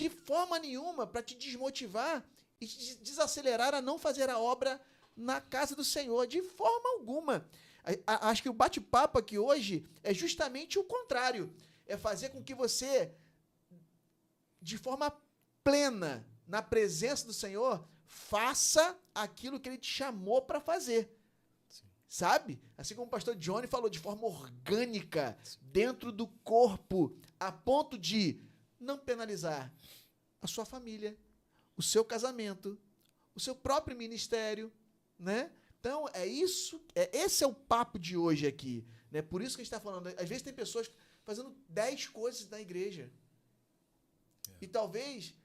de forma nenhuma para te desmotivar e te desacelerar a não fazer a obra na casa do Senhor, de forma alguma. Acho que o bate-papo aqui hoje é justamente o contrário. É fazer com que você, de forma plena, na presença do Senhor, faça aquilo que Ele te chamou para fazer. Sim. Sabe? Assim como o pastor Johnny falou, de forma orgânica, dentro do corpo, a ponto de não penalizar a sua família, o seu casamento, o seu próprio ministério, né? Então, esse é o papo de hoje aqui, né? Por isso que a gente está falando. Às vezes tem pessoas fazendo 10 coisas na igreja. E talvez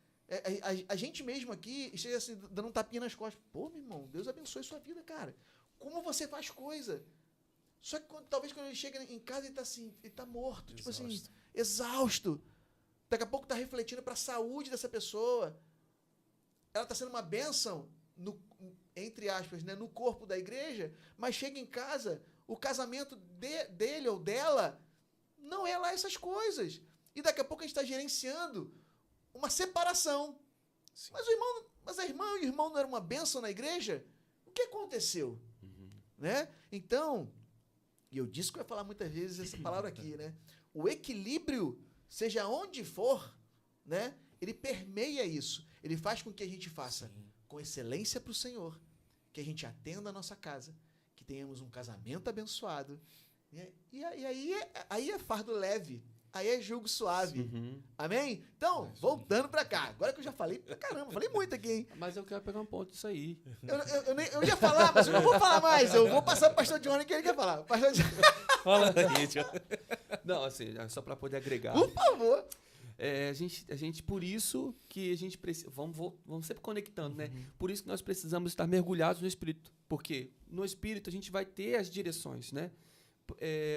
a gente mesmo aqui esteja assim, dando um tapinha nas costas. Pô, meu irmão, Deus abençoe sua vida, cara. Como você faz coisa? Só que talvez quando ele chega em casa, ele está assim, ele tá morto, exausto. Tipo assim, exausto. Daqui a pouco está refletindo para a saúde dessa pessoa. Ela está sendo uma bênção, entre aspas, né, no corpo da igreja, mas chega em casa, o casamento dele ou dela não é lá essas coisas. E daqui a pouco a gente está gerenciando uma separação. Sim. Mas a irmã e o irmão não eram uma bênção na igreja? O que aconteceu? Uhum. Né? Então, e eu disse que eu ia falar muitas vezes essa palavra aqui, né? O equilíbrio, seja onde for, né? Ele permeia isso. Ele faz com que a gente faça com excelência para o Senhor, que a gente atenda a nossa casa, que tenhamos um casamento abençoado. E aí é fardo leve. Aí é jugo suave. Uhum. Amém? Então, voltando pra cá. Agora que eu já falei pra caramba, falei muito aqui, hein? Mas eu quero pegar um ponto disso aí. Eu ia falar, mas eu não vou falar mais. Eu vou passar pro pastor Johnny que ele quer falar. Pastor Johnny. Fala aí, Johnny. Não, assim, só pra poder agregar. Por favor. A gente, por isso que a gente precisa... Vamos sempre conectando, né? Por isso que nós precisamos estar mergulhados no Espírito. Porque no Espírito a gente vai ter as direções, né?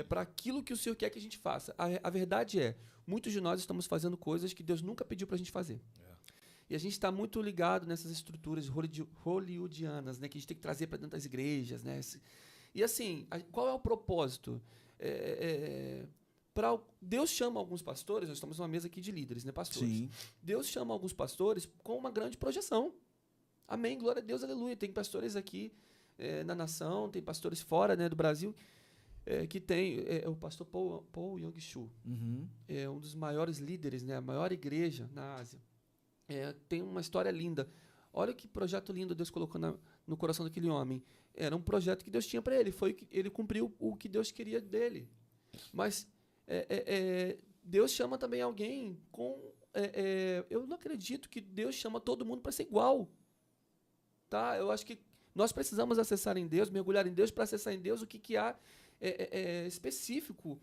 Para aquilo que o Senhor quer que a gente faça. A verdade é, muitos de nós estamos fazendo coisas que Deus nunca pediu para a gente fazer. E a gente está muito ligado nessas estruturas hollywoodianas, né, que a gente tem que trazer para dentro das igrejas. Né? E assim, qual é o propósito? Deus chama alguns pastores, nós estamos numa mesa aqui de líderes, né, pastores. Sim. Deus chama alguns pastores com uma grande projeção. Amém, glória a Deus, aleluia. Tem pastores aqui na nação, tem pastores fora, né, do Brasil, que tem o pastor Paul Yong-Shu, é um dos maiores líderes, né, a maior igreja na Ásia. Tem uma história linda. Olha que projeto lindo Deus colocou no coração daquele homem. Era um projeto que Deus tinha para ele. Ele cumpriu o que Deus queria dele. Mas Deus chama também alguém com... eu não acredito que Deus chama todo mundo para ser igual. Tá? Eu acho que nós precisamos acessar em Deus, mergulhar em Deus para acessar em Deus o que há específico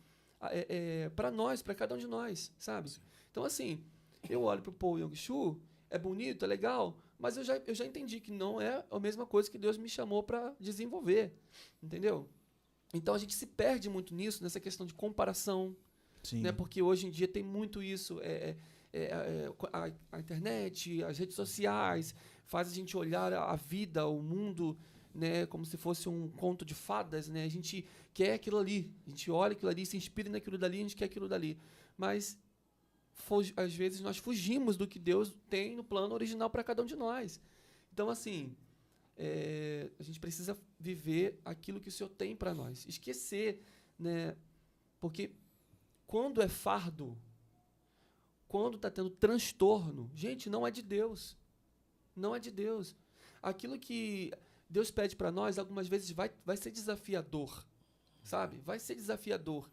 para nós, para cada um de nós, sabe? Sim. Então, assim, eu olho para o Paul Yong-Shu, é bonito, é legal, mas eu já entendi que não é a mesma coisa que Deus me chamou para desenvolver, entendeu? Então, a gente se perde muito nisso, nessa questão de comparação, né? Porque hoje em dia tem muito isso, a internet, as redes sociais, faz a gente olhar a vida, o mundo, né, como se fosse um conto de fadas, né? A gente quer aquilo ali, a gente olha aquilo ali, se inspira naquilo dali, a gente quer aquilo dali. Mas, às vezes, nós fugimos do que Deus tem no plano original para cada um de nós. Então, assim, a gente precisa viver aquilo que o Senhor tem para nós. Esquecer, né? Porque quando é fardo, quando está tendo transtorno, gente, não é de Deus. Não é de Deus. Aquilo que Deus pede para nós, algumas vezes vai ser desafiador, sabe? Vai ser desafiador.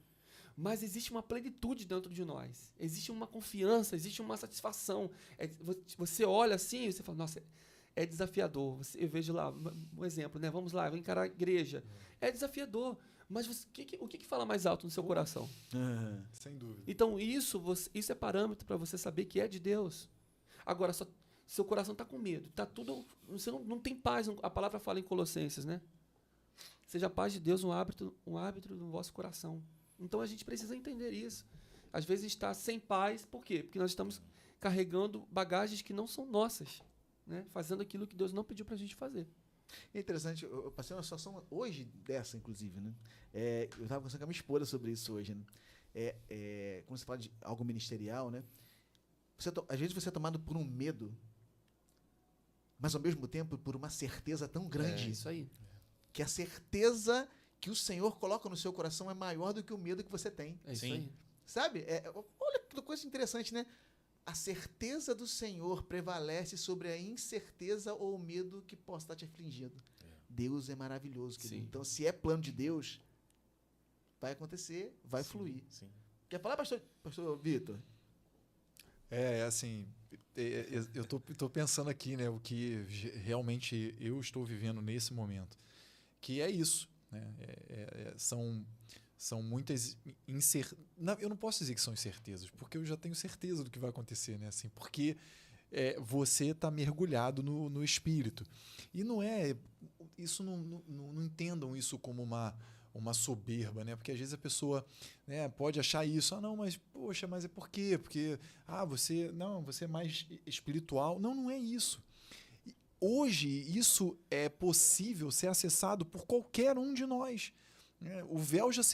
Mas existe uma plenitude dentro de nós. Existe uma confiança, existe uma satisfação. Você olha assim e você fala, nossa, é desafiador. Eu vejo lá, um exemplo, né? Vamos lá, eu vou encarar a igreja. É desafiador. Mas o que fala mais alto no seu coração? Sem dúvida. Então, isso é parâmetro para você saber que é de Deus. Agora, seu coração está com medo, tá tudo, você não tem paz. A palavra fala em Colossenses, né? Seja a paz de Deus um árbitro no vosso coração. Então a gente precisa entender isso. Às vezes está sem paz, por quê? Porque nós estamos carregando bagagens que não são nossas, né? Fazendo aquilo que Deus não pediu para a gente fazer. É interessante, eu passei uma situação hoje dessa, inclusive, né? Eu estava conversando com a minha esposa sobre isso hoje, né? Quando você fala de algo ministerial, né? Às vezes você é tomado por um medo, mas ao mesmo tempo por uma certeza tão grande. Isso aí. Que a certeza que o Senhor coloca no seu coração é maior do que o medo que você tem. É isso Sim. aí. Sabe? Olha que coisa interessante, né? A certeza do Senhor prevalece sobre a incerteza ou o medo que possa estar te afligindo. Deus é maravilhoso, querido. Sim. Então, se é plano de Deus, vai acontecer, vai fluir. Sim. Quer falar, pastor Vitor? Assim, eu tô pensando aqui, né, o que realmente eu estou vivendo nesse momento, que é isso, né? São muitas incertezas. Eu não posso dizer que são incertezas, porque eu já tenho certeza do que vai acontecer, né? Assim, porque você está mergulhado no espírito. E não é. Isso não entendam isso como uma soberba, né? Porque às vezes a pessoa, né, pode achar isso. Não, mas poxa, mas é por quê? Porque você é mais espiritual. Não é isso. Hoje isso é possível ser acessado por qualquer um de nós. O véu já se